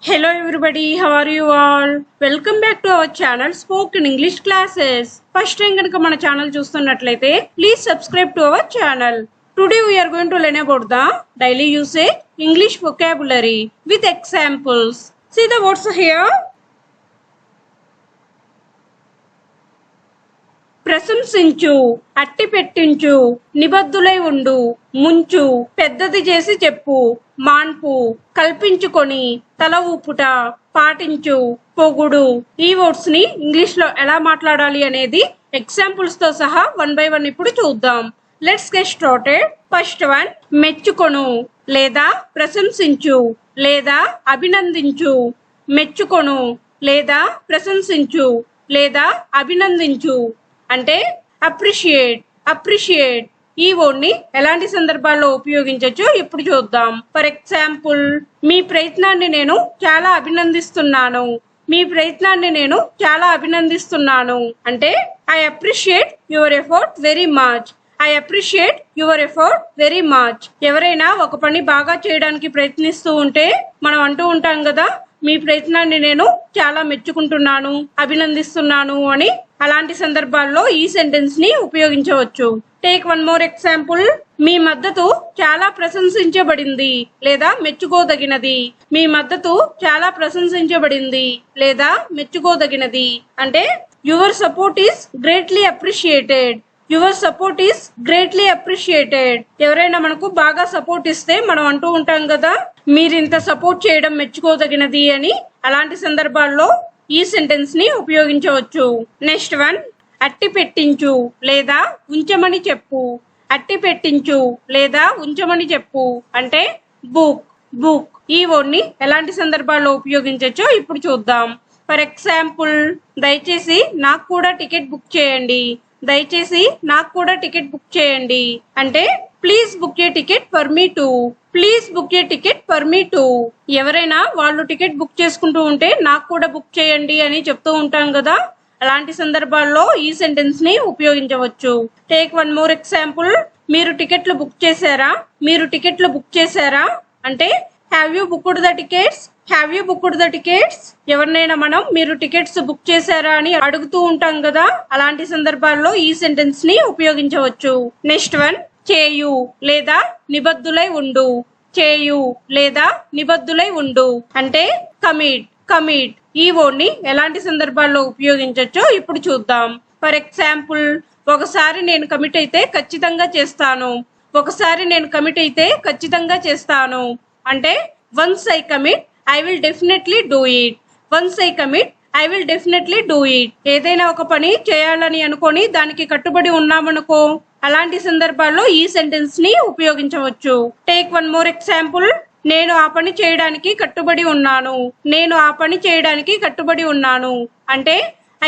Hello everybody, how are you all? Welcome back to our channel Spoken English Classes. First time ganaka mana channel చూస్తున్నట్లయితే please subscribe to our channel. Today we are going to learn about the daily usage English vocabulary with examples. See the words here. ప్రశంసించు, అట్టి పెట్టించు, నిబద్ధులై ఉండు, ముంచు, పెద్దది చేసి చెప్పు, మాన్పు, కల్పించుకొని, తల ఊపుట, పాటించు, పొగుడు. ఈ వర్డ్స్ ని ఇంగ్లీష్ లో ఎలా మాట్లాడాలి అనేది ఎగ్జాంపుల్స్ తో సహా 1 by 1 ఇప్పుడు చూద్దాం. Let's get started. First one, మెచ్చుకొను లేదా ప్రశంసించు లేదా అభినందించు. మెచ్చుకొను లేదా ప్రశంసించు లేదా అభినందించు అంటే అప్రిషియేట్. ఈ వర్డ్ ని ఎలాంటి సందర్భాల్లో ఉపయోగించొచ్చో ఇప్పుడు చూద్దాం. ఫర్ ఎగ్జాంపుల్, మీ ప్రయత్నాన్ని నేను చాలా అభినందిస్తున్నాను. మీ ప్రయత్నాన్ని నేను చాలా అభినందిస్తున్నాను అంటే I appreciate your effort very much. I appreciate your effort very much. ఎవరైనా ఒక పని బాగా చేయడానికి ప్రయత్నిస్తూ ఉంటే మనం అంటూ ఉంటాం కదా, మీ ప్రయత్నాన్ని నేను చాలా మెచ్చుకుంటున్నాను, అభినందిస్తున్నాను అని. అలాంటి సందర్భాల్లో ఈ సెంటెన్స్ ని ఉపయోగించవచ్చు. Take one more example. మీ మద్దతు చాలా ప్రశంసించబడింది లేదా మెచ్చుకోదగినది. మీ మద్దతు చాలా ప్రశంసించబడింది లేదా మెచ్చుకోదగినది అంటే your support is greatly appreciated. Your support is greatly appreciated. ఎవరైనా మనకు బాగా సపోర్ట్ ఇస్తే మనం అంటూ ఉంటాం కదా, మీరింత సపోర్ట్ చేయడం మెచ్చుకోదగినది అని. అలాంటి సందర్భాల్లో ఈ సెంటెన్స్ ని ఉపయోగించవచ్చు. నెక్స్ట్ వన్, అట్టి పెట్టించు లేదా ఉంచమని చెప్పు. అట్టి పెట్టించు లేదా ఉంచమని చెప్పు అంటే బుక్. ఈ వర్డ్ ని ఎలాంటి సందర్భాల్లో ఉపయోగించవచ్చో ఇప్పుడు చూద్దాం. ఫర్ ఎగ్జాంపుల్, దయచేసి నాకు కూడా టికెట్ బుక్ చేయండి. దయచేసి నాకు కూడా టికెట్ బుక్ చేయండి అంటే please book A ticket for me two. Please book A ticket for me two. ఎవరైనా వాళ్ళు టికెట్ బుక్ చేసుకుంటూ ఉంటే నాకు కూడా బుక్ చేయండి అని చెప్తూ ఉంటాం కదా, అలాంటి సందర్భాల్లో ఈ సెంటెన్స్ ని ఉపయోగించవచ్చు. Take one more example. మీరు టికెట్లు బుక్ చేశారా? మీరు టికెట్లు బుక్ చేశారా అంటే have you booked the tickets. Have you booked the tickets. ఎవరినైనా మనం మీరు టికెట్స్ బుక్ చేశారా అని అడుగుతూ ఉంటాం కదా, అలాంటి సందర్భాల్లో ఈ సెంటెన్స్ ని ఉపయోగించవచ్చు. నెక్స్ట్ వన్, చేయు లేదా నిబద్ధులై ఉండు. చేయు లేదా నిబద్ధులై ఉండు అంటే కమిట్. ఈ వర్డ్ ని ఎలాంటి సందర్భాల్లో ఉపయోగించవచ్చో ఇప్పుడు చూద్దాం. ఫర్ ఎగ్జాంపుల్, ఒకసారి నేను కమిట్ అయితే ఖచ్చితంగా చేస్తాను. ఒకసారి నేను కమిట్ అయితే ఖచ్చితంగా చేస్తాను అంటే once I commit I will definitely do it. Once I commit I will definitely do it. ఏదైనా ఒక పని చేయాలని అనుకొని దానికి కట్టుబడి ఉన్నామనుకో, అలాంటి సందర్భాల్లో ఈ సెంటెన్స్ ని ఉపయోగించవచ్చు. Take one more example. నేను ఆ పని చేయడానికి కట్టుబడి ఉన్నాను. నేను ఆ పని చేయడానికి కట్టుబడి ఉన్నాను అంటే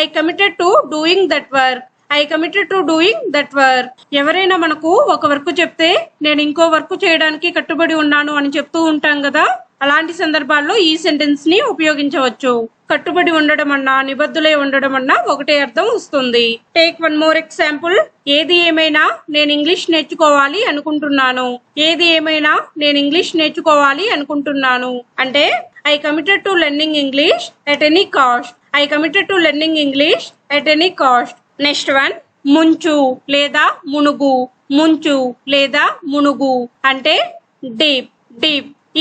I committed to doing that work. I committed to doing that work. ఎవరైనా మనకు ఒక వర్క్ చెప్తే నేను ఇంకో వర్క్ చేయడానికి కట్టుబడి ఉన్నాను అని చెప్తూ ఉంటాం కదా, అలాంటి సందర్భాల్లో ఈ సెంటెన్స్ ని ఉపయోగించవచ్చు. కట్టుబడి ఉండడం అన్నా నిబద్ధులై ఉండడం అన్నా ఒకటే అర్థం వస్తుంది. Take one more example. ఏది ఏమైనా నేను ఇంగ్లీష్ నేర్చుకోవాలి అనుకుంటున్నాను. ఏది ఏమైనా నేను ఇంగ్లీష్ నేర్చుకోవాలి అనుకుంటున్నాను అంటే I committed to learning English at any cost. I committed to learning English at any cost. Next one, ముంచు లేదా మునుగు. ముంచు లేదా మునుగు అంటే డీప్.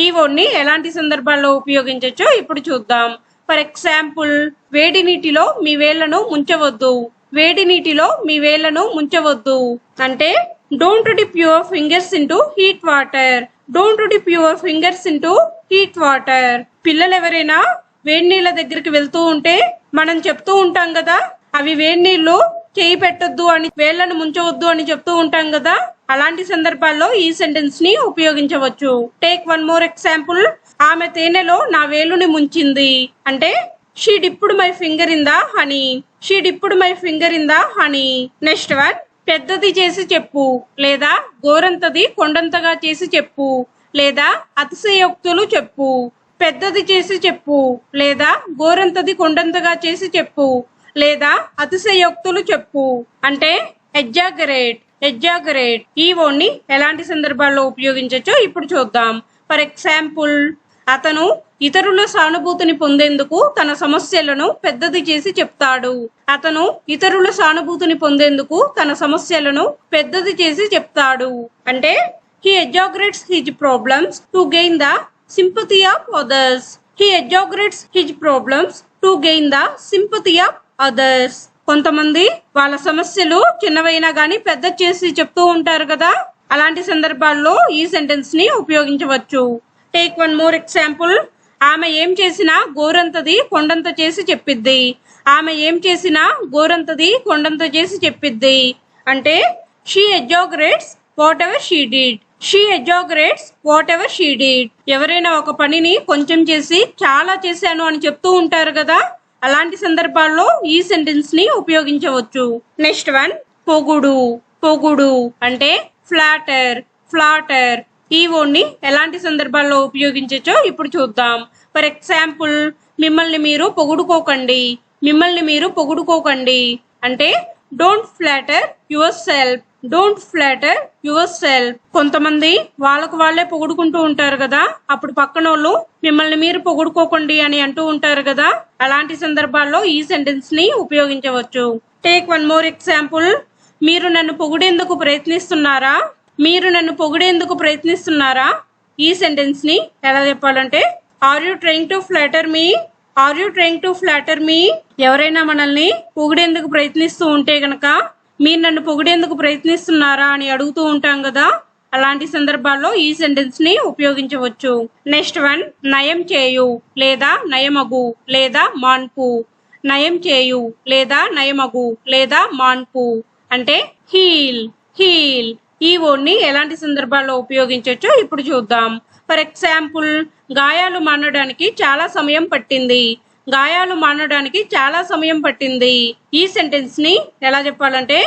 ఈ వర్డ్ ని ఎలాంటి సందర్భాల్లో ఉపయోగించవచ్చో ఇప్పుడు చూద్దాం. ఫర్ ఎగ్జాంపుల్, వేడి నీటిలో మీ వేళ్లను ముంచవద్దు. వేడి నీటిలో మీ వేళ్లను ముంచవద్దు అంటే don't dip your fingers into heat water. Don't dip your fingers into heat water. పిల్లలు ఎవరైనా వేడి నీళ్ళ దగ్గరికి వెళ్తూ ఉంటే మనం చెప్తూ ఉంటాం కదా, అవి వేడి నీళ్లు, చేయి పెట్టొద్దు అని, వేళ్లను ముంచవద్దు అని చెప్తూ ఉంటాం కదా, అలాంటి సందర్భాల్లో ఈ సెంటెన్స్ ని ఉపయోగించవచ్చు. Take one more example. ఆమె తేనెలో నా వేలుని ముంచింది అంటే she dipped my finger in the honey. She dipped my finger in the honey. Next one, పెద్దది చేసి చెప్పు లేదా గోరంతది కొండంతగా చేసి చెప్పు లేదా అతిశయోక్తులు చెప్పు. పెద్దది చేసి చెప్పు లేదా గోరంతది కొండంతగా చేసి చెప్పు లేదా అతిశయోక్తులు చెప్పు అంటే ఎగ్జాగరేట్. ఈ వర్డ్ ని ఎలాంటి సందర్భాల్లో ఉపయోగించవచ్చో ఇప్పుడు చూద్దాం. ఫర్ ఎగ్జాంపుల్, అతను ఇతరుల సానుభూతిని పొందేందుకు తన సమస్యలను పెద్దది చేసి చెప్తాడు. అతను ఇతరుల సానుభూతిని పొందేందుకు తన సమస్యలను పెద్దది చేసి చెప్తాడు. అంటే he exaggerates his problems to gain the sympathy of others. He exaggerates his problems to gain the sympathy of others. కొంతమంది వాళ్ళ సమస్యలు చిన్నవైనా గానీ పెద్ద చేసి చెప్తూ ఉంటారు కదా, అలాంటి సందర్భాల్లో ఈ సెంటెన్స్ ని ఉపయోగించవచ్చు. Take one more example. ఆమె ఏం చేసినా గోరంతది కొండంత చేసి చెప్పిద్ది. ఆమె ఏం చేసినా గోరంతది కొండంత చేసి చెప్పిద్ది. అంటే she exaggerates whatever she did. She exaggerates whatever she did. ఎవరైనా ఒక పనిని కొంచెం చేసి చాలా చేశాను అని చెప్తూ ఉంటారు కదా, అలాంటి సందర్భాల్లో ఈ సెంటెన్స్ ని ఉపయోగించవచ్చు. Next one పొగుడు. పొగుడు అంటే ఫ్లాటర్. ఫ్లాటర్ ఈ వర్డ్ ని ఎలాంటి సందర్భాల్లో ఉపయోగించవచ్చో ఇప్పుడు చూద్దాం. ఫర్ ఎగ్జాంపుల్, మిమ్మల్ని మీరు పొగుడుకోకండి. మిమ్మల్ని మీరు పొగుడుకోకండి అంటే don't flatter your self. Don't flatter your self. కొంతమంది వాళ్ళకు వాళ్ళే పొగుడుకుంటూ ఉంటారు కదా, అప్పుడు పక్కన వాళ్ళు మిమ్మల్ని మీరు పొగుడుకోకండి అని అంటూ ఉంటారు కదా, అలాంటి సందర్భాల్లో ఈ సెంటెన్స్ ని ఉపయోగించవచ్చు. Take one more example. మీరు నన్ను పొగిడేందుకు ప్రయత్నిస్తున్నారా? మీరు నన్ను పొగిడేందుకు ప్రయత్నిస్తున్నారా? ఈ సెంటెన్స్ ని ఎలా చెప్పాలంటే are you trying to flatter me? Are you trying to flatter me? ఎవరైనా మనల్ని పొగిడేందుకు ప్రయత్నిస్తూ ఉంటే గనక మీరు నన్ను పొగిడేందుకు ప్రయత్నిస్తున్నారా అని అడుగుతూ ఉంటాం కదా, అలాంటి సందర్భాల్లో ఈ సెంటెన్స్ ని ఉపయోగించవచ్చు. నెక్స్ట్ వన్ నయం చేయు లేదా నయమగు లేదా మాన్పు. నయం చేయు లేదా నయమగు లేదా మాన్పు అంటే హీల్. హీల్ ఈ వర్డ్ ని ఎలాంటి సందర్భాల్లో ఉపయోగించవచ్చో ఇప్పుడు చూద్దాం. ఫర్ ఎగ్జాంపుల్, గాయాలు మానడానికి చాలా సమయం పట్టింది. గాయాలు మానడానికి చాలా సమయం పట్టింది. ఈ సెంటెన్స్ ని ఎలా చెప్పాలంటే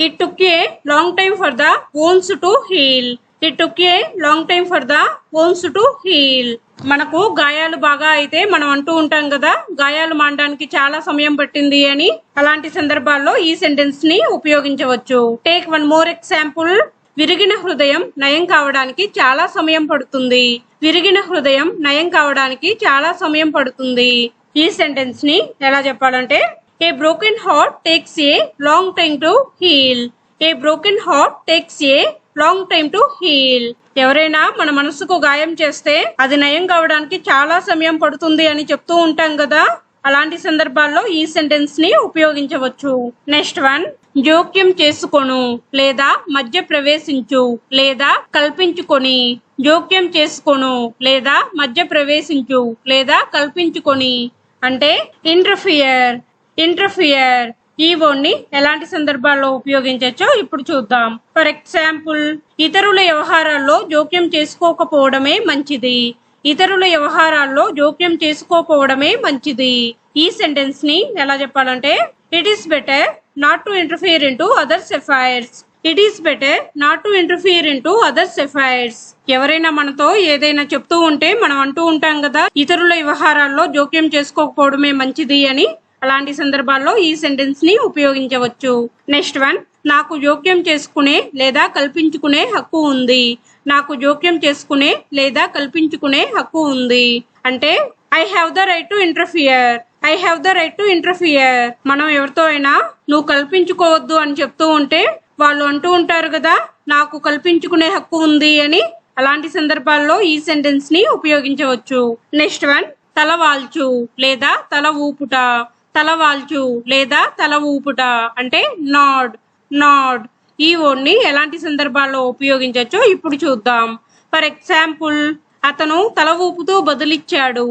it took a long time for the wounds to heal. It took a long time for the wounds to heal. మనకు గాయాలు బాగా అయితే మనం అంటూ ఉంటాం కదా, గాయాలు మానడానికి చాలా సమయం పట్టింది అని. అలాంటి సందర్భాల్లో ఈ సెంటెన్స్ ని ఉపయోగించవచ్చు. Take one more example. విరిగిన హృదయం నయం కావడానికి చాలా సమయం పడుతుంది. విరిగిన హృదయం నయం కావడానికి చాలా సమయం పడుతుంది. ఈ సెంటెన్స్ ని ఎలా చెప్పాలంటే a broken heart takes a long time to heal. A broken heart takes a long time to heal. ఎవరైనా మన మనసుకు గాయం చేస్తే అది నయం కావడానికి చాలా సమయం పడుతుంది అని చెప్తూ ఉంటాం కదా, అలాంటి సందర్భాల్లో ఈ సెంటెన్స్ ని ఉపయోగించవచ్చు. నెక్స్ట్ వన్ జోక్యం చేసుకొను లేదా మధ్య ప్రవేశించు లేదా కల్పించుకొని. జోక్యం చేసుకొను లేదా మధ్య ప్రవేశించు లేదా కల్పించుకొని అంటే ఇంటర్ఫియర్. ఇంటర్ఫియర్ ఈ వర్డ్ ని ఎలాంటి సందర్భాల్లో ఉపయోగించవచ్చో ఇప్పుడు చూద్దాం. ఫర్ ఎగ్జాంపుల్, ఇతరుల వ్యవహారాల్లో జోక్యం చేసుకోకపోవడమే మంచిది. ఇతరుల వ్యవహారాల్లో జోక్యం చేసుకోకపోవడమే మంచిది. ఈ సెంటెన్స్ ని ఎలా చెప్పాలంటే it is better not to interfere into others affairs. It is better not to interfere into others affairs. ఎవరైనా మనతో ఏదైనా చెప్తూ ఉంటే మనం అంటూ ఉంటాం కదా, ఇతరుల వ్యవహారాల్లో జోక్యం చేసుకోకపోవడమే మంచిది అని. అలాంటి సందర్భాల్లో ఈ సెంటెన్స్ ని ఉపయోగించవచ్చు. నెక్స్ట్ వన్ నాకు జోక్యం చేసుకునే లేదా కల్పించుకునే హక్కు ఉంది. నాకు జోక్యం చేసుకునే లేదా కల్పించుకునే హక్కు ఉంది అంటే I have the right to interfere. I have the right to interfere. మనం ఎవరితో అయినా నువ్వు కల్పించుకోవద్దు అని చెప్తూ ఉంటే వాళ్ళు అంటూ ఉంటారు కదా, నాకు కల్పించుకునే హక్కు ఉంది అని. అలాంటి సందర్భాల్లో ఈ సెంటెన్స్ ని ఉపయోగించవచ్చు. నెక్స్ట్ వన్ తలవాల్చు లేదా తల ఊపుట. తలవాల్చు లేదా తల ఊపుట అంటే నాడ్. నాడ్ ఈ వర్డ్ ని ఎలాంటి సందర్భాల్లో ఉపయోగించవచ్చో ఇప్పుడు చూద్దాం. ఫర్ ఎగ్జాంపుల్, అతను తల ఊపుతూ బదులిచ్చాడు.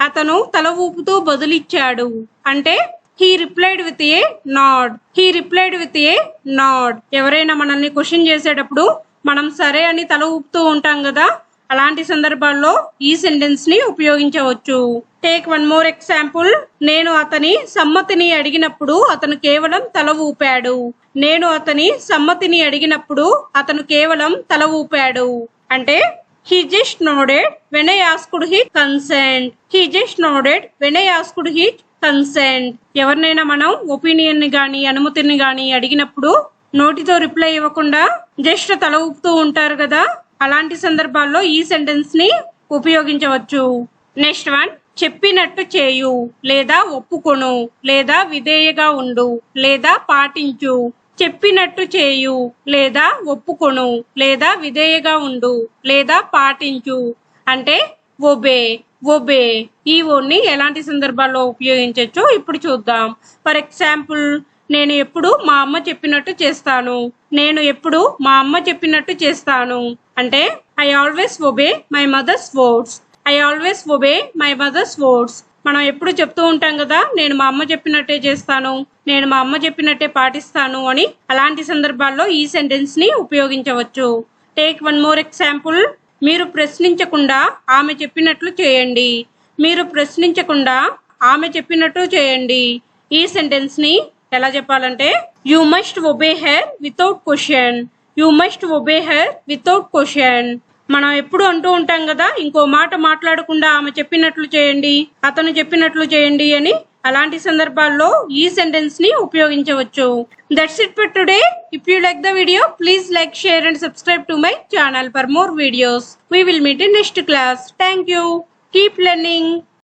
అతను తల ఊపుతూ బదులిచ్చాడు అంటే he replied with a nod. He replied with a nod. ఎవరైనా మనల్ని క్వశ్చన్ చేసేటప్పుడు మనం సరే అని తల ఊపుతూ ఉంటాం కదా, అలాంటి సందర్భాల్లో ఈ సెంటెన్స్ ని ఉపయోగించవచ్చు. Take one more example. నేను అతని సమ్మతిని అడిగినప్పుడు అతను కేవలం తల ఊపాడు. నేను అతని సమ్మతిని అడిగినప్పుడు అతను కేవలం తల ఊపాడు అంటే he just nodded when I asked his consent. He just nodded when I asked his consent. ఎవరినైనా మనం ఒపీనియన్ ని గాని అనుమతిని గాని అడిగినప్పుడు నోటితో రిప్లై ఇవ్వకుండా జస్ట్ తల ఊపుతూ ఉంటారు కదా, అలాంటి సందర్భాల్లో ఈ సెంటెన్స్ ని ఉపయోగించవచ్చు. నెక్స్ట్ వన్, చెప్పినట్టు చేయు లేదా ఒప్పుకొను లేదా విధేయగా ఉండు లేదా పాటించు. చెప్పినట్టు చేయు లేదా ఒప్పుకొను లేదా విధేయగా ఉండు లేదా పాటించు అంటే ఒబే. ఒబే ఈ వర్డ్ని ఎలాంటి సందర్భాల్లో ఉపయోగించవచ్చో ఇప్పుడు చూద్దాం. ఫర్ ఎగ్జాంపుల్, నేను ఎప్పుడు మా అమ్మ చెప్పినట్టు చేస్తాను. నేను ఎప్పుడు మా అమ్మ చెప్పినట్టు చేస్తాను అంటే I always obey my mother's words. I always obey my mother's words. మనం ఎప్పుడు చెప్తూ ఉంటాం కదా, నేను మా అమ్మ చెప్పినట్టే చేస్తాను, నేను మా అమ్మ చెప్పినట్టే పాటిస్తాను అని. అలాంటి సందర్భాల్లో ఈ సెంటెన్స్ ని ఉపయోగించవచ్చు. Take one more example. మీరు ప్రశ్నించకుండా ఆమె చెప్పినట్లు చేయండి. మీరు ప్రశ్నించకుండా ఆమె చెప్పినట్టు చేయండి. ఈ సెంటెన్స్ ని ఎలా చెప్పాలంటే you must obey her without question. You must obey her without question. మనం ఎప్పుడు అంటూ ఉంటాం కదా, ఇంకో మాట మాట్లాడకుండా ఆమె చెప్పినట్లు చేయండి, అతను చెప్పినట్లు చేయండి అని. అలాంటి సందర్భాల్లో ఈ సెంటెన్స్ ని ఉపయోగించవచ్చు. That's it for today. If you like the video, please like, share and subscribe to my channel for more videos. We will meet in next class. Thank you. Keep learning.